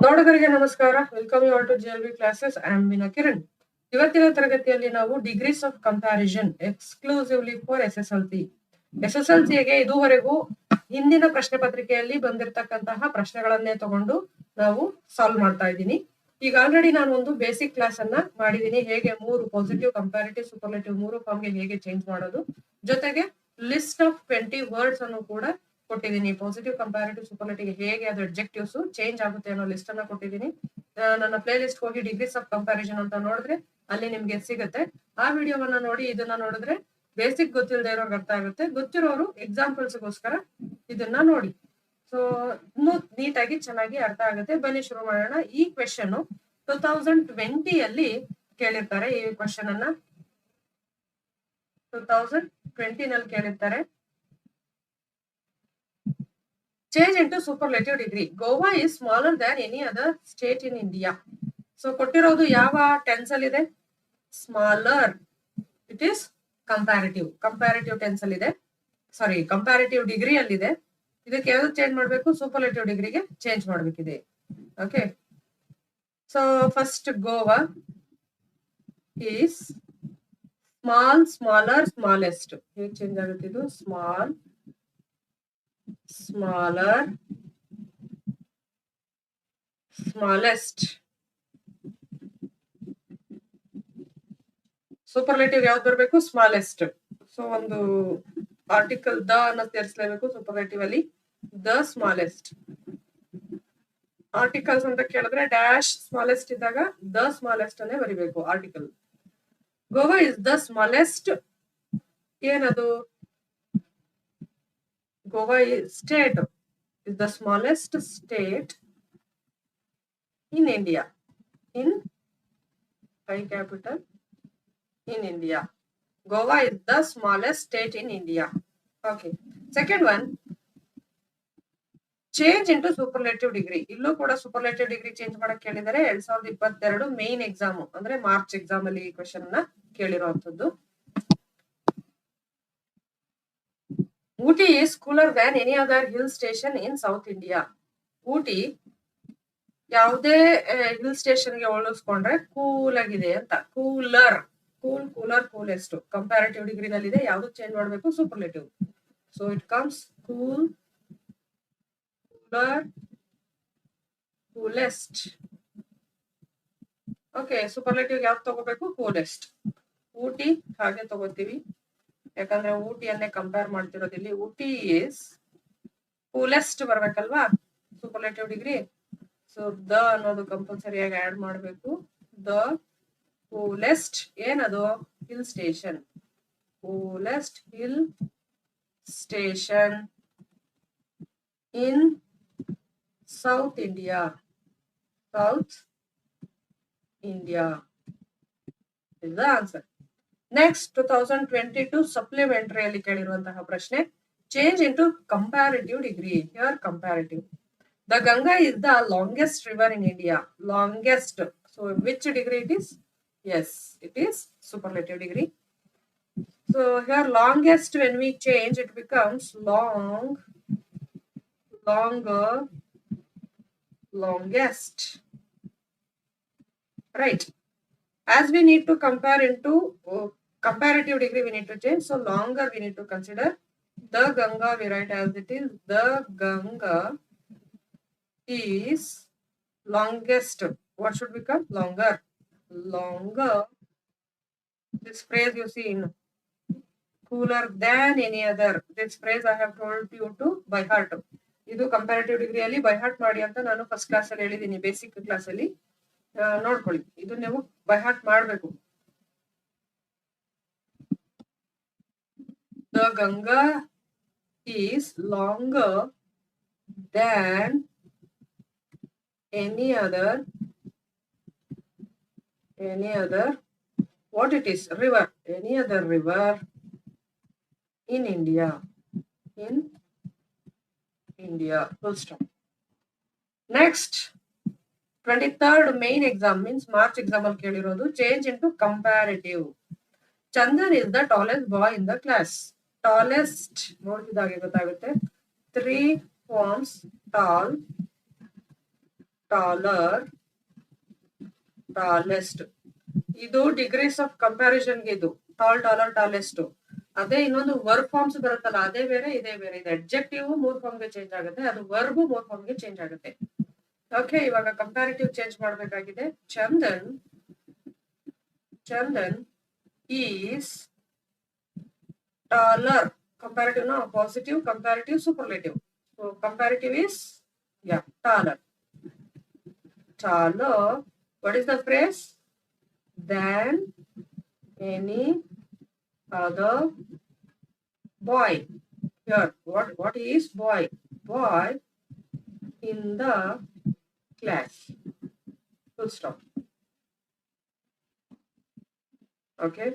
ನೋಡುಗರಿಗೆ ನಮಸ್ಕಾರ. Welcome you all to GLV classes. I am Veena Kiran. ಇವತ್ತಿನ ತರಗತಿಯಲ್ಲಿ ನಾವು degrees of comparison exclusively for SSLC. SSLCಗೆ ಇದುವರೆಗೂ ಹಿಂದಿನ ಪ್ರಶ್ನೆ ಪತ್ರಿಕೆಯಲ್ಲಿ ಬಂದಿರತಕ್ಕಂತಹ ಪ್ರಶ್ನೆಗಳನ್ನೇ ತಗೊಂಡು ನಾವು ಸಾಲ್ವ್ ಮಾಡ್ತಾ ಇದ್ದೀನಿ. ಈಗ ಆಲ್ರೆಡಿ ನಾನು ಒಂದು ಬೇಸಿಕ್ ಕ್ಲಾಸ್ ಅನ್ನ ಮಾಡಿದೀನಿ. ಹೇಗೆ 3 ಪಾಸಿಟಿವ್, ಕಂಪ್ಯಾರಿಟಿವ್, ಸೂಪರ್ಲೇಟಿವ್ 3 ಫಾರ್ಮ್ಗೆ ಹೇಗೆ ಚೇಂಜ್ ಮಾಡೋದು, ಜೊತೆಗೆ ಲಿಸ್ಟ್ ಆಫ್ 20 ವರ್ಡ್ಸ್ ಅನ್ನು ಕೂಡ ಕೊಟ್ಟಿದ್ದೀನಿ. ಪಾಸಿಟಿವ್, ಕಂಪ್ಯಾರಿಟಿವ್, ಸೂಪರ್ಲೇಟಿವ್ ಹೇಗೆ ಅದು ಅಡ್ಜೆಕ್ಟಿವ್ಸ್ ಚೇಂಜ್ ಆಗುತ್ತೆ ಅನ್ನೋ ಲಿಸ್ಟ್ ಅನ್ನ ಕೊಟ್ಟಿದ್ದೀನಿ. ನನ್ನ ಪ್ಲೇ ಲಿಸ್ಟ್ ಹೋಗಿ ಡಿಗ್ರೀಸ್ ಆಫ್ ಕಂಪ್ಯಾರಿಸನ್ ಅಂತ ನೋಡಿದ್ರೆ ಅಲ್ಲಿ ನಿಮ್ಗೆ ಸಿಗುತ್ತೆ. ಆ ವಿಡಿಯೋವನ್ನ ನೋಡಿ ಇದನ್ನ ನೋಡಿದ್ರೆ ಬೇಸಿಕ್ ಗೊತ್ತಿಲ್ಲದೆ ಇರೋರ್ಗೆ ಅರ್ಥ ಆಗುತ್ತೆ. ಗೊತ್ತಿರೋರು ಎಕ್ಸಾಂಪಲ್ಸ್ಗೋಸ್ಕರ ಇದನ್ನ ನೋಡಿ. ಸೊ ಇನ್ನೂ ನೀಟಾಗಿ ಚೆನ್ನಾಗಿ ಅರ್ಥ ಆಗುತ್ತೆ. ಬನ್ನಿ ಶುರು ಮಾಡೋಣ. ಈ ಕ್ವೆಶನ್ 2020 ಅಲ್ಲಿ ಕೇಳಿರ್ತಾರೆ. ಈ ಕ್ವೆಶನ್ ಅನ್ನ 2020 ನಲ್ಲಿ ಕೇಳಿರ್ತಾರೆ. Change into superlative degree. Goa is smaller than any other state in India. So ಕೊಟ್ಟಿರೋದು ಯಾವ ಟೆನ್ಸ್ ಅಲ್ಲಿ ಇದೆ? Smaller. It is comparative. Comparative tense ಅಲ್ಲಿ ಇದೆ. ಸಾರಿ, ಕಂಪ್ಯಾರಿಟಿವ್ ಡಿಗ್ರಿ ಅಲ್ಲಿ ಇದೆ. ಇದಕ್ಕೆ ಯಾವ್ದು ಚೇಂಜ್ ಮಾಡಬೇಕು? ಸೂಪರ್ಲೇಟಿವ್ ಡಿಗ್ರಿಗೆ ಚೇಂಜ್ ಮಾಡಬೇಕಿದೆ. Okay, so first Goa is small, smaller, smallest. ಹೇಗೆ ಚೇಂಜ್ ಆಗುತ್ತೆ ಇದು? Small, smaller, smallest. ಸೂಪರ್ಲೇಟಿವ್ ಯಾವ್ದು ಬರಬೇಕು? ಸ್ಮಾಲೆಸ್ಟ್. ಸೊ ಒಂದು ಆರ್ಟಿಕಲ್ ದ ಅನ್ನ ಸೇರಿಸಲೇಬೇಕು ಸೂಪರ್ಲೇಟಿವ್ ಅಲ್ಲಿ. The smallest. ಆರ್ಟಿಕಲ್ಸ್ ಅಂತ ಕೇಳಿದ್ರೆ ಡ್ಯಾಶ್ ಸ್ಮಾಲೆಸ್ಟ್ ಇದ್ದಾಗ ದ ಸ್ಮಾಲೆಸ್ಟ್ ಅನ್ನೇ ಬರಿಬೇಕು article. Goa is the smallest. ಏನದು? Goa state is the smallest state in India. In high capital in India. Goa is the smallest state in India. Okay. Second one, change into superlative degree. ಇಲ್ಲೂ ಕೂಡ superlative degree change ಮಾಡಕ್ ಕೇಳಿದರೆ 2022 main exam ಅಂದ್ರೆ March exam ಅಲ್ಲಿ ಈ question ನ ಕೇಳಿರುವಂತದ್ದು. Ooty is cooler than any other hill station in South India. Ooty ಯಾವುದೇ hill ಸ್ಟೇಷನ್ಗೆ ಹೋಲಿಸ್ಕೊಂಡ್ರೆ ಕೂಲ್ ಆಗಿದೆ ಅಂತ. Cooler, cool, cooler, coolest. Comparative degree ನಲ್ಲಿ ಇದೆ. ಯಾವ್ದು ಚೇಂಜ್ ಮಾಡಬೇಕು? Superlative. So it comes cool, cooler, coolest. Okay, superlative ಯಾವ್ದು ತಗೋಬೇಕು? ಕೂಲೆಸ್ಟ್. ಊಟಿ ಹಾಗೆ ತಗೋತೀವಿ, ಯಾಕಂದ್ರೆ ಊಟಿಯನ್ನೇ ಕಂಪೇರ್ ಮಾಡ್ತಿರೋದು ಇಲ್ಲಿ. ಊಟಿ ಇಸ್ ಕೂಲೆಸ್ಟ್ ಬರ್ಬೇಕಲ್ವಾ ಸೂಪರ್ಲೇಟಿವ್ ಡಿಗ್ರಿ. ಸೊ ದ ಅನ್ನೋದು ಕಂಪಲ್ಸರಿಯಾಗಿ ಆಡ್ ಮಾಡಬೇಕು. ದ ಕೂಲೆಸ್ಟ್ ಏನದು? Hill station. Coolest hill station in South India. South India is the answer. Next 2022 supplementary ಅಲ್ಲಿ ಕೇಳಿರುವಂತಹ ಪ್ರಶ್ನೆ, change into comparative degree. Here comparative. The Ganga is the longest river in India. Longest. So which degree it is? Yes, it is superlative degree. So here longest, when we change it becomes long, longer, longest. Right. As we need to compare into comparative degree, we need to change. So longer we need to consider. The Ganga we write as it is. The Ganga is longest. What should become? Longer. Longer. This phrase you see in cooler than any other. This phrase I have told you to by heart. ಇದು comparative degree ಅಲ್ಲಿ by heart ಮಾಡಿ ಅಂತ ನಾನು first class ಅಲ್ಲಿ ಹೇಳಿದ್ದೀನಿ, basic class ಅಲ್ಲಿ. ನೋಡ್ಕೊಳ್ಳಿ, ಇದು ನೀವು ಬೈ ಹಾರ್ಟ್ ಮಾಡಬೇಕು. The Ganga is longer than any other what it is? River. Any other river in India. In India. Full stop. Next, 23rd main exam means March exam ಅಲ್ಲಿ ಕೇಳಿರೋದು. Change into comparative. Chandan is the tallest boy in the class. Tallest ನೋಡಿದಾಗೆ ಗೊತ್ತಾಗುತ್ತೆ. 3 forms tall, taller, tallest. ಇದು degrees of comparison ಗೆ ಇದು tall, taller, tallest. ಅದೇ ಇನ್ನೊಂದು verb forms ಬರುತ್ತಲ್ಲ, ಅದೇ ಬೇರೆ ಇದೇ ಬೇರೆ. ಇದು ಅಡ್ಜೆಕ್ಟಿವ್ 3 ಫಾರ್ಮ್ ಗೆ ಚೇಂಜ್ ಆಗುತ್ತೆ, ಅದು ವರ್ಬ್ 3 ಫಾರ್ಮ್ ಗೆ ಚೇಂಜ್ ಆಗುತ್ತೆ. ಓಕೆ, ಇವಾಗ ಕಂಪ್ಯಾರಿಟಿವ್ ಚೇಂಜ್ ಮಾಡಬೇಕಾಗಿದೆ. Chandan, Chandan is taller. Comparative ನ positive, comparative, superlative. So comparative is taller. Taller. What is the phrase? Than any other boy. Here, what is boy? Boy in the class. Full stop. Okay.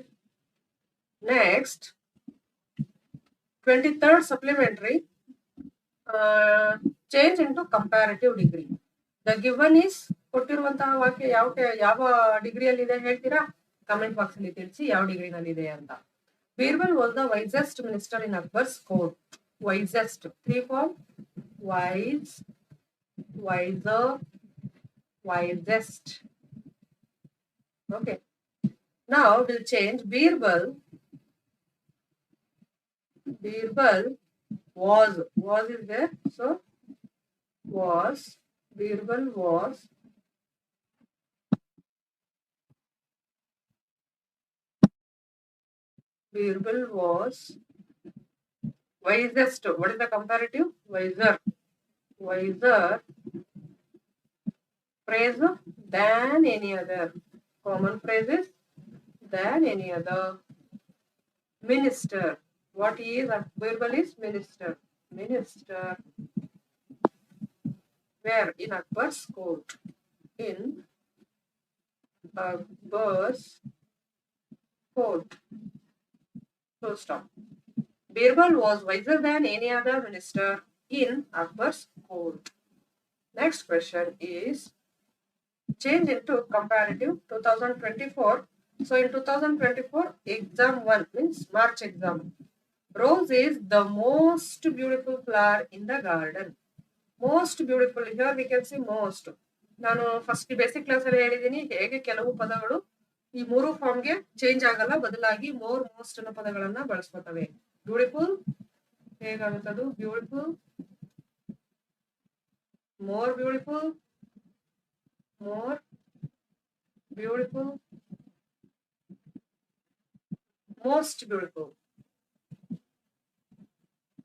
Next, 23rd supplementary. Change into comparative degree. The given is ಕೊಟ್ಟಿರುವಂತಹ ವಾಕ್ಯ ಯಾವ ಡಿಗ್ರಿಯಲ್ಲಿ ಇದೆ ಹೇಳ್ತೀರಾ? Comment box ಅಲ್ಲಿ ತಿಳಿಸಿ ಯಾವ ಡಿಗ್ರಿನಲ್ಲಿ ಇದೆ ಅಂತ. Birbal was the wisest minister in Akbar's court. Wisest 3 form: wise, wiser, wisest. Okay. Now we'll change Birbal. Birbal was is there, so was. Birbal was wisest. What is the comparative? Wiser. Phrase than any other. Common phrases than any other. Minister. What is Birbal is minister. Where? In Akbar's court. In Akbar's court. So stop. Birbal was wiser than any other minister in Akbar's court. Next question is change into comparative 2024. So in 2024, exam 1 means March exam. Rose is the most beautiful flower in the garden. Most beautiful. Here we can see most. ನಾನು first basic class ಅಲ್ಲಿ ಹೇಳಿದ್ದೀನಿ ಹೇಗೆ ಕೆಲವು ಪದಗಳು ಈ 3 form ಗೆ change ಆಗಲ್ಲ, ಬದಲಾಗಿ ಮೋರ್, ಮೋಸ್ಟ್ ಅನ್ನೋ ಪದಗಳನ್ನ ಬಳಸ್ಕೊತವೆ. ಬ್ಯೂಟಿಫುಲ್ ಹೇಗಾಗುತ್ತದು? Beautiful, more beautiful,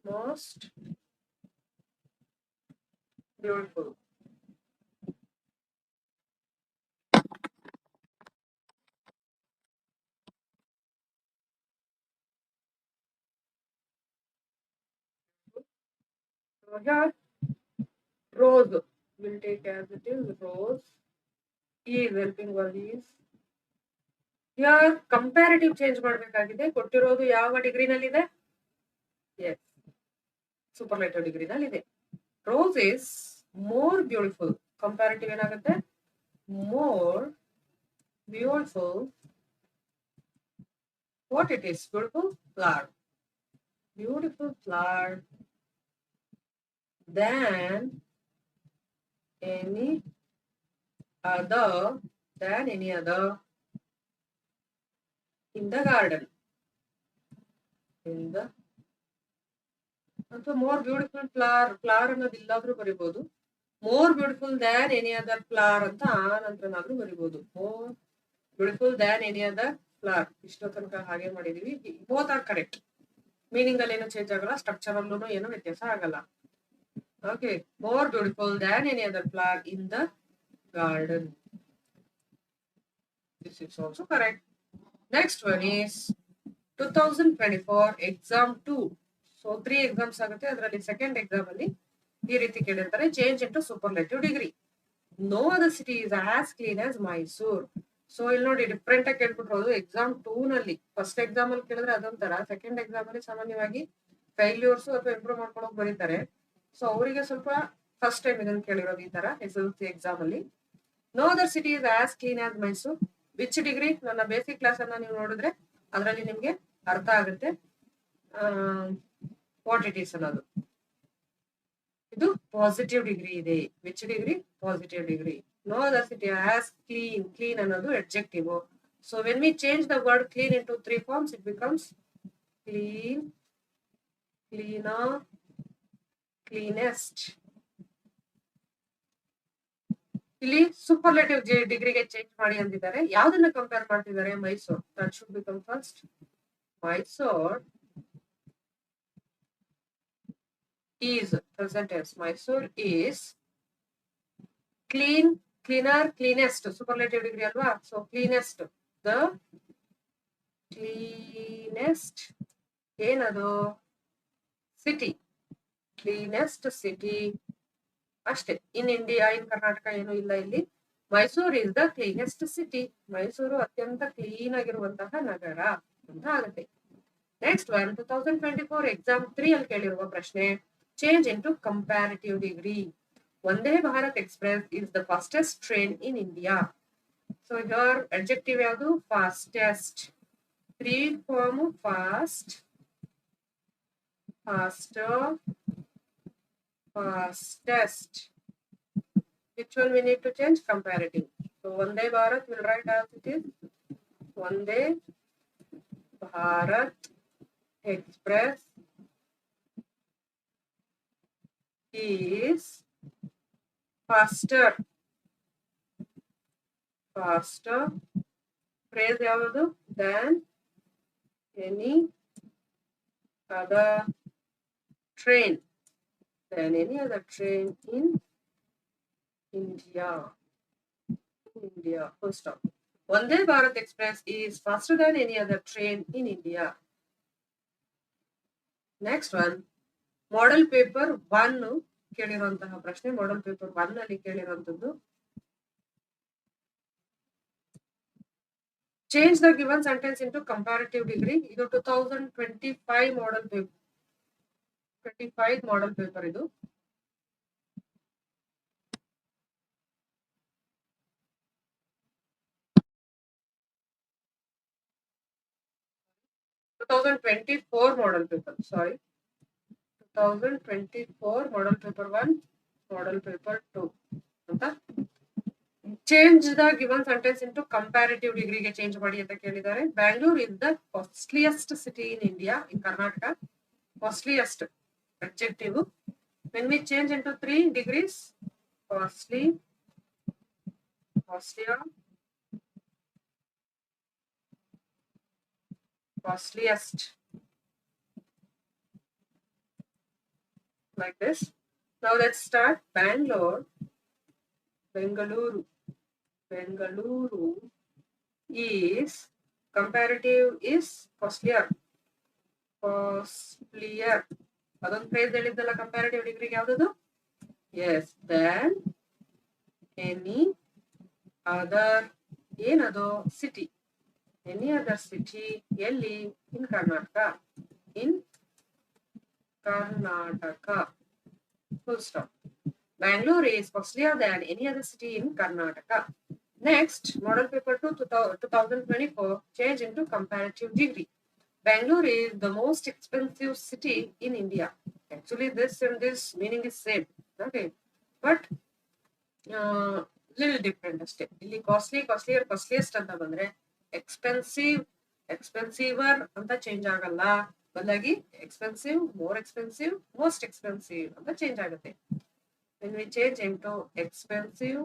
most beautiful. So here, rose will take as it is. Rose is helping one is. Here comparative change ಮಾಡಬೇಕಾಗಿದೆ. ಕೊಟ್ಟಿರೋದು ಯಾವ ಡಿಗ್ರಿನಲ್ಲಿದೆ? Yes, superlative ಡಿಗ್ರಿನಲ್ಲಿದೆ. Rose is more beautiful. Comparative ಏನಾಗುತ್ತೆ? More beautiful. What it is? Beautiful flower. Beautiful flower than any other in the garden. ಅಥವಾ more beautiful flower ಅನ್ನೋದು ಇಲ್ಲಾದ್ರೂ ಬರಿಬಹುದು. More beautiful than any other flower ಅಂತ ನಂತರನಾದ್ರೂ ಬರಿಬಹುದು. More beautiful than any other flower. ಇಷ್ಟೋ ತನಕ ಹಾಗೆ ಮಾಡಿದೀವಿ. Both are correct. ಮೀನಿಂಗ್ ಅಲ್ಲಿ ಏನು ಚೇಂಜ್ ಆಗಲ್ಲ, ಸ್ಟ್ರಕ್ಚರ್ ಅಲ್ಲೂ ಏನು ವ್ಯತ್ಯಾಸ ಆಗಲ್ಲ. Okay, more beautiful than any other flower in the garden. This is also correct. Next one is 2024 exam 2. So 3 exams ಆಗುತ್ತೆ. ಅದರಲ್ಲಿ ಸೆಕೆಂಡ್ ಎಕ್ಸಾಮ್ ಅಲ್ಲಿ ಈ ರೀತಿ ಕೇಳಿರ್ತಾರೆ, change into superlative degree. No other city is as clean as Mysore. So ಇಲ್ಲಿ ನೋಡಿ different ಆಗಿ ಕೇಳ್ಬಿಟ್ಟಿರೋದು. Exam 2 ನಲ್ಲಿ ಫಸ್ಟ್ ಎಕ್ಸಾಮ್ ಅಲ್ಲಿ ಕೇಳಿದ್ರೆ ಅದೊಂಥರ, ಸೆಕೆಂಡ್ ಎಕ್ಸಾಮ್ ಅಲ್ಲಿ ಸಾಮಾನ್ಯವಾಗಿ ಫೈಲ್ಯೂರ್ಸ್ ಅಥವಾ ಇಂಪ್ರೂವ್ ಮಾಡ್ಕೊಳಕ್ ಬರೀತಾರೆ. ಸೊ ಅವರಿಗೆ ಸ್ವಲ್ಪ ಫಸ್ಟ್ ಟೈಮ್ ಇದನ್ನು ಕೇಳಿರೋದು ಈ ತರ SSLC ಎಕ್ಸಾಮ್ ಅಲ್ಲಿ. No other city is as clean as Mysore. Which degree? ನನ್ನ ಬೇಸಿಕ್ ಕ್ಲಾಸ್ ಅನ್ನ ನೀವು ನೋಡಿದ್ರೆ ಅದರಲ್ಲಿ ನಿಮ್ಗೆ ಅರ್ಥ ಆಗುತ್ತೆ ವಾಟ್ ಇಟ್ ಈಸ್ ಅನ್ನೋದು. ಇದು ಪಾಸಿಟಿವ್ ಡಿಗ್ರಿ ಇದೆ. Which degree? Positive degree. No other city as clean. Clean ಅನ್ನೋದು adjective. So when we change the word clean into 3 forms, it becomes clean, cleaner, cleanest. ಇಲ್ಲಿ ಸೂಪರ್ಲೇಟಿವ್ ಡಿಗ್ರಿಗೆ change ಮಾಡಿ ಅಂದಿದ್ದಾರೆ. ಯಾವ್ದನ್ನ compare ಮಾಡ್ತಿದ್ದಾರೆ? Mysore. That should become first. Mysore is present tense. Mysore is clean, cleaner, cleanest. Superlative degree alva. So cleanest. The cleanest ಏನದು? City. Cleanest city ಅಷ್ಟೇ. In India, ಇನ್ ಕರ್ನಾಟಕ ಏನು ಇಲ್ಲ ಇಲ್ಲಿ. Mysuru is the cleanest city. Mysuru ಅತ್ಯಂತ ಕ್ಲೀನ್ ಆಗಿರುವಂತಹ ನಗರ ಅಂತ ಆಗುತ್ತೆ. ನೆಕ್ಸ್ಟ್ ಒನ್ 2024 ಎಕ್ಸಾಮ್ 3 ಅಲ್ಲಿ ಕೇಳಿರುವ ಪ್ರಶ್ನೆ, change into comparative degree. Vande Bharat express is the fastest train in India. So here adjective ಯಾವುದು? Fastest. 3 form: fast, faster, fastest. Which one we need to change? Comparative. So Vande Bharat will write as it is. Vande Bharat Express is faster. Faster. Phrase ಯಾವುದು? Than any other train. Than any other train in India. India. Full stop. Vande Bharat Express is faster than any other train in India. Next one, model paper 1 ಕೇಳಿರುವಂತಹ ಪ್ರಶ್ನೆ. model paper 1 ಅಲ್ಲಿ ಕೇಳಿರುವಂತದ್ದು, change the given sentence into comparative degree. ಇದು 2025 model paper. 25 model paper ಇದು. (2024) model paper. Sorry. 2024 model paper 1, model paper 2 ಅಂತ. Change the given sentence into comparative ಡಿಗ್ರಿಗೆ change ಮಾಡಿ ಅಂತ ಕೇಳಿದ್ದಾರೆ. Bangalore is the costliest city in India. In Karnataka costliest adjective. When we change into 3 degrees, costly, costlier, costliest, like this. Now let's start. Bangalore, Bengaluru, Bengaluru is comparative is costlier, costlier. ಅದೊಂದು phrase ಹೇಳಿದ್ದಲ್ಲ comparative ಡಿಗ್ರಿಗೆ ಯಾವ್ದು? Yes, than any other. ಏನದು? City. Any other city ಎಲ್ಲಿ? In Karnataka. In Karnataka. Full stop. Bangalore is costlier than any other city in Karnataka. Next, model paper 2 2024, change into comparative degree. Bangalore is the most expensive city in India. Actually, this and this meaning is same. Okay, but little different ಅಷ್ಟೇ. ಇಲ್ಲಿ costly, costlier, costliest ಅಂತ ಬಂದ್ರೆ expensive, ಎಕ್ಸ್ಪೆನ್ಸಿವರ್ ಅಂತ change ಆಗಲ್ಲ. ಬದಲಾಗಿ expensive, more expensive, most expensive ಅಂತ change ಆಗುತ್ತೆ. When we change into expensive,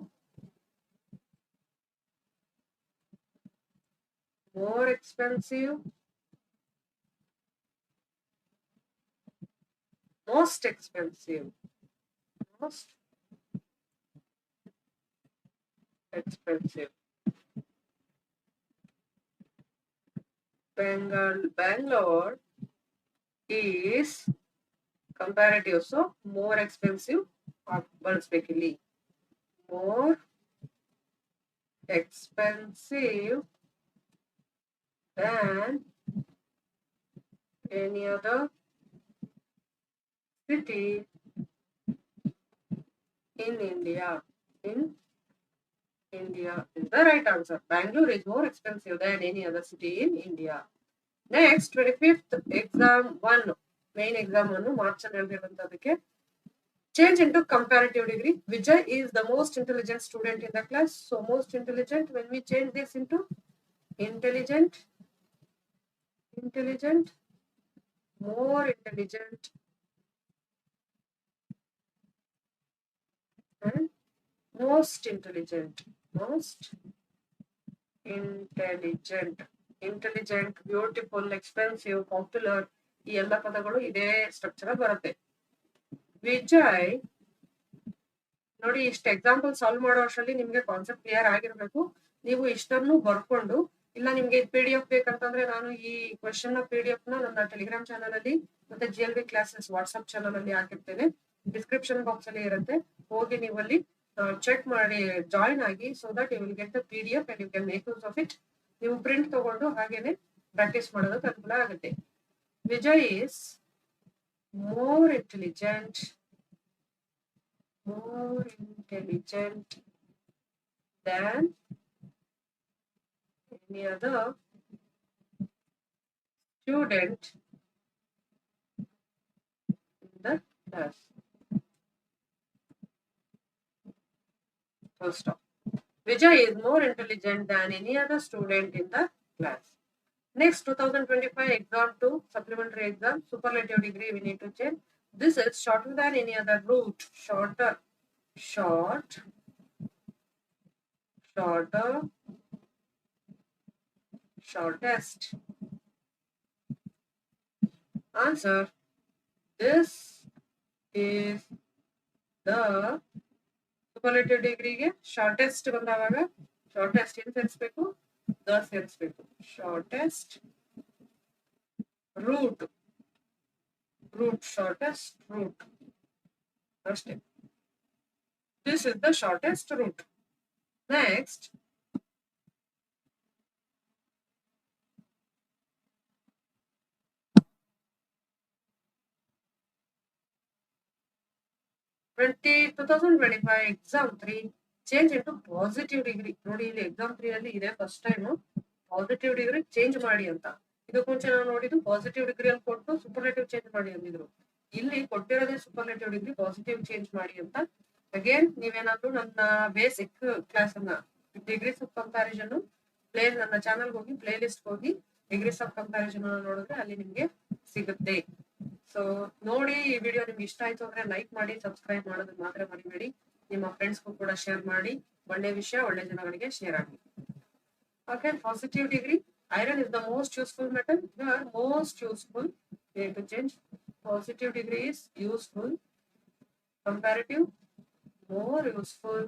more expensive, most expensive, most expensive. Bangalore is comparative, so more expensive. ಬಳಸಬೇಕಿಲ್ಲಿ. more expensive than any other city in India. In India is the right answer. Bangalore is more expensive than any other city in India. Next, 25th exam 1 main exam ಅನ್ನು March ಅಲ್ಲಿ ನಡೆದಿರುವಂತದಕ್ಕೆ Change into comparative degree. Vijay is the most intelligent student in the class. So most intelligent, when we change this into intelligent, intelligent, more intelligent, and most intelligent, most intelligent, intelligent, beautiful, expensive, popular, ಈ ಎಲ್ಲ ಪದಗಳು ಇದೇ structure ಬರುತ್ತೆ. ವಿಜಯ್ ನೋಡಿ, ಇಷ್ಟು example solve ಮಾಡೋ ಅಷ್ಟರಲ್ಲಿ ನಿಮ್ಗೆ ಕಾನ್ಸೆಪ್ಟ್ ಕ್ಲಿಯರ್ ಆಗಿರ್ಬೇಕು. ನೀವು ಇಷ್ಟನ್ನು ಬರ್ಕೊಂಡು, ಇಲ್ಲ ನಿಮ್ಗೆ PDF ಬೇಕಂತಂದ್ರೆ ನಾನು ಈ ಕ್ವೆಶನ್ PDF ನ ನನ್ನ ಟೆಲಿಗ್ರಾಮ್ ಚಾನಲ್ ಅಲ್ಲಿ ಮತ್ತೆ GLB ಕ್ಲಾಸಸ್ ವಾಟ್ಸ್ಆಪ್ ಚಾನಲ್ ಅಲ್ಲಿ ಹಾಕಿರ್ತೇನೆ. ಡಿಸ್ಕ್ರಿಪ್ಷನ್ ಬಾಕ್ಸ್ ಅಲ್ಲಿ ಇರುತ್ತೆ, ಹೋಗಿ ನೀವು ಅಲ್ಲಿ ಚೆಕ್ ಮಾಡಿ ಜಾಯಿನ್ ಆಗಿ. So that you will get the PDF and you can make use of it. ನೀವು ಪ್ರಿಂಟ್ ತಗೊಂಡು ಹಾಗೇನೆ ಪ್ರಾಕ್ಟೀಸ್ ಮಾಡೋದಕ್ಕೆ ಅನುಕೂಲ ಆಗುತ್ತೆ. Vijay is more intelligent than any other student in the class. Full stop. Vijay is more intelligent than any other student in the class. Next, 2025 exam 2, supplementary exam, superlative degree we need to change. This is shorter than any other route. Shorter, shortest. Answer. This is the superlative degree ಗೆ shortest ಬಂದವಾಗ shortest ಏನು ಸೇರಿಸಬೇಕು, the ಸೇರಿಸಬೇಕು. shortest route, shortest route ಅಷ್ಟೇ. This is the shortest route. Next, twenty 2025 exam 3 change into positive degree. ನೋಡಿ, ಇಲ್ಲಿ exam 3 ಅಲ್ಲಿ ಇದೆ first time positive degree change ಮಾಡಿ ಅಂತ. ಇದಕ್ಕೆ ಮುಂಚೆ ನಾವು ನೋಡಿದ್ದು ಪಾಸಿಟಿವ್ ಡಿಗ್ರಿ ಅಲ್ಲಿ ಕೊಟ್ಟು ಸೂಪರ್ಲೇಟಿವ್ ಚೇಂಜ್ ಮಾಡಿ ಅಂದಿದ್ರು. ಇಲ್ಲಿ ಕೊಟ್ಟಿರೋದೇ ಸೂಪರ್ಲೇಟಿವ್ ಡಿಗ್ರಿ ಪಾಸಿಟಿವ್ ಚೇಂಜ್ ಮಾಡಿ ಅಂತ. ಅಗೇನ್ ನೀವೇನಾದ್ರೂ ನನ್ನ ಬೇಸಿಕ್ ಕ್ಲಾಸ್ ಅನ್ನ ಡಿಗ್ರೀಸ್ ಆಫ್ ಕಂಪ್ಯಾರಿಸನ್ ನನ್ನ ಚಾನಲ್ ಹೋಗಿ ಪ್ಲೇ ಲಿಸ್ಟ್ ಹೋಗಿ ಡಿಗ್ರೀಸ್ ಆಫ್ ಕಂಪ್ಯಾರಿಸನ್ ನೋಡಿದ್ರೆ ಅಲ್ಲಿ ನಿಮ್ಗೆ ಸಿಗುತ್ತೆ. ಸೊ ನೋಡಿ, ಈ ವಿಡಿಯೋ ನಿಮ್ಗೆ ಇಷ್ಟ ಆಯ್ತು ಅಂದ್ರೆ ಲೈಕ್ ಮಾಡಿ, ಸಬ್ಸ್ಕ್ರೈಬ್ ಮಾಡೋದನ್ನ ಮಾತ್ರ ಮರಿಬೇಡಿ. ನಿಮ್ಮ ಫ್ರೆಂಡ್ಸ್ಗೂ ಕೂಡ ಶೇರ್ ಮಾಡಿ. ಒಳ್ಳೆ ವಿಷಯ ಒಳ್ಳೆ ಜನಗಳಿಗೆ ಶೇರ್ ಆಗಲಿ. Okay, positive degree. Iron is the most useful metal. Here, most useful. We need to change. Positive degree is useful. Comparative, more useful.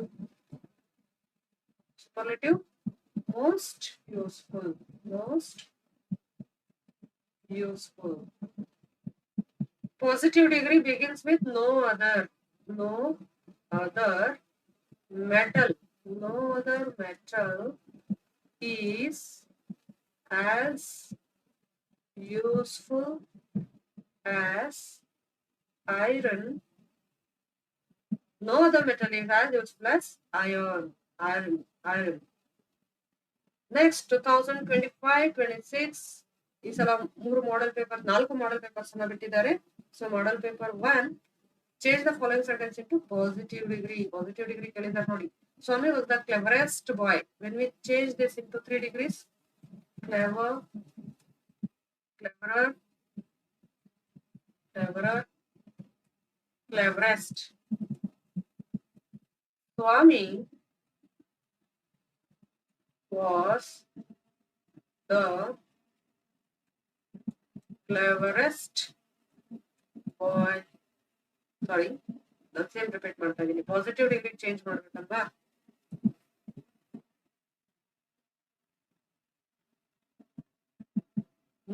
Superlative, most useful. Most useful. Positive degree begins with no other metal. No other metal is as useful as iron. No other metal is as useful as iron. Next, 2025-26 ಈ ಸಲ 4 model papers ಅನ್ನ ಬಿಟ್ಟಿದ್ದಾರೆ. So model paper 1, change the following sentence into positive degree. Positive degree ಕೇಳಿದ್ದಾರೆ ನೋಡಿ. Swami was the cleverest boy. When we change this into 3 degrees, cleverer, cleverest. Swami was the cleverest boy. Sorry, the same repeat ಮಾಡ್ತಾ ಇದೀನಿ. Positive degree change ಮಾಡ್ಬೇಕಲ್ವಾ?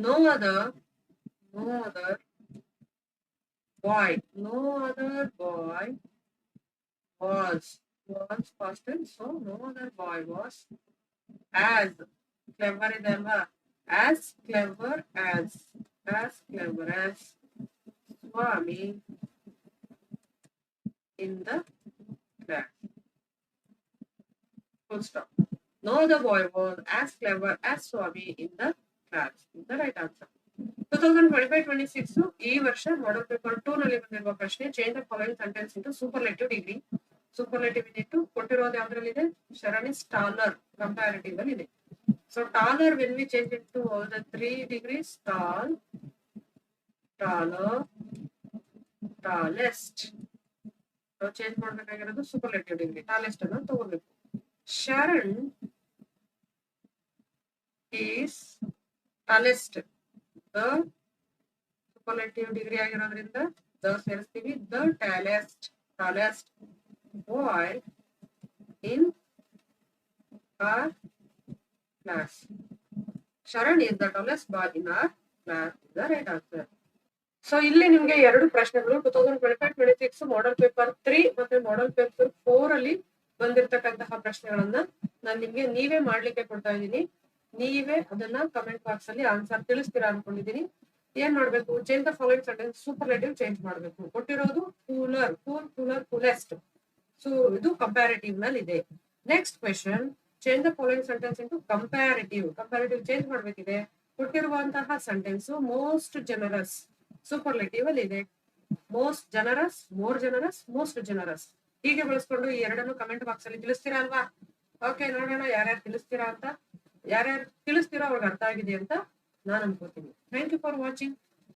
No other boy was past tense. So no other boy was as clever ಇದೆ ಅಲ್ವಾ? As clever as Swami in the class. Full stop. No other boy was as clever as Swami in the class. Is the right answer. 2025-26 ಈ ವರ್ಷ ಮಾಡಲ್ paper 2 ನಲ್ಲಿ ಬಂದಿರುವ ಪ್ರಶ್ನೆ change the following sentence into superlative degree. Superlative into ಕೊಟ್ಟಿರೋದು ಯಾವ್ದ್ರಲ್ಲಿದೆ? Sharan is taller, comparative ಅಲ್ಲಿ ಇದೆ. So taller when we change it to all the 3 degrees, tall, taller, tallest. ನಾವು ಚೇಂಜ್ ಮಾಡ್ಬೇಕಾಗಿರೋದು ಸೂಪರ್ಲೇಟಿವ್ ಡಿಗ್ರಿ, ಟಾಲೆಸ್ಟ್ ಅನ್ನ ತಗೋಬೇಕು. Sharan is tallest, the superlative degree ಆಗಿರೋದ್ರಿಂದ the ಸೇರಿಸ್ತೀವಿ. The tallest, tallest boy in our class. Sharan is the tallest boy in our class. The right answer. So ಇಲ್ಲಿ ನಿಮ್ಗೆ ಎರಡು ಪ್ರಶ್ನೆಗಳು 2025-26 ಮಾಡೆಲ್ ಪೇಪರ್ 3 ಮತ್ತೆ ಮಾಡೆಲ್ ಪೇಪರ್ 4 ಅಲ್ಲಿ ಬಂದಿರತಕ್ಕಂತಹ ಪ್ರಶ್ನೆಗಳನ್ನ ನಾನು ನಿಮ್ಗೆ ನೀವೇ ಮಾಡ್ಲಿಕ್ಕೆ ಕೊಡ್ತಾ ಇದ್ದೀನಿ. ನೀವೇ ಅದನ್ನ ಕಮೆಂಟ್ ಬಾಕ್ಸ್ ಅಲ್ಲಿ ಆನ್ಸರ್ ತಿಳಿಸ್ತೀರಾ ಅನ್ಕೊಂಡಿದೀನಿ. ಏನ್ ಮಾಡ್ಬೇಕು? Change the following sentence, superlative change ಮಾಡ್ಬೇಕು. ಕೊಟ್ಟಿರೋದು ಕೂಲರ್, ಕೂಲರ್, ಕೂಲೆಸ್ಟ್. ಸೊ ಇದು ಕಂಪ್ಯಾರಿಟಿವ್ ನಲ್ಲಿ ಇದೆ. Next question, change the following sentence into comparative. Comparative change ಮಾಡ್ಬೇಕಿದೆ. ಕೊಟ್ಟಿರುವಂತಹ ಸೆಂಟೆನ್ಸ್ ಮೋಸ್ಟ್ ಜನರಸ್, ಸೂಪರ್ಲೇಟಿವ್ ಅಲ್ಲಿ ಇದೆ. Most generous, more generous, most generous. ಹೀಗೆ ಬಳಸ್ಕೊಂಡು ಈ ಎರಡನ್ನು ಕಮೆಂಟ್ ಬಾಕ್ಸ್ ಅಲ್ಲಿ ತಿಳಿಸ್ತೀರಾ ಅಲ್ವಾ? ಓಕೆ, ನೋಡೋಣ ಯಾರ್ಯಾರು ತಿಳಿಸ್ತೀರಾ ಅಂತ. ಯಾರ್ಯಾರು ತಿಳಿಸ್ತೀರಾ ಅವ್ರಿಗೆ ಅರ್ಥ ಆಗಿದೆ ಅಂತ ನಾನು ಅನ್ಕೋತೀನಿ. Thank you for watching.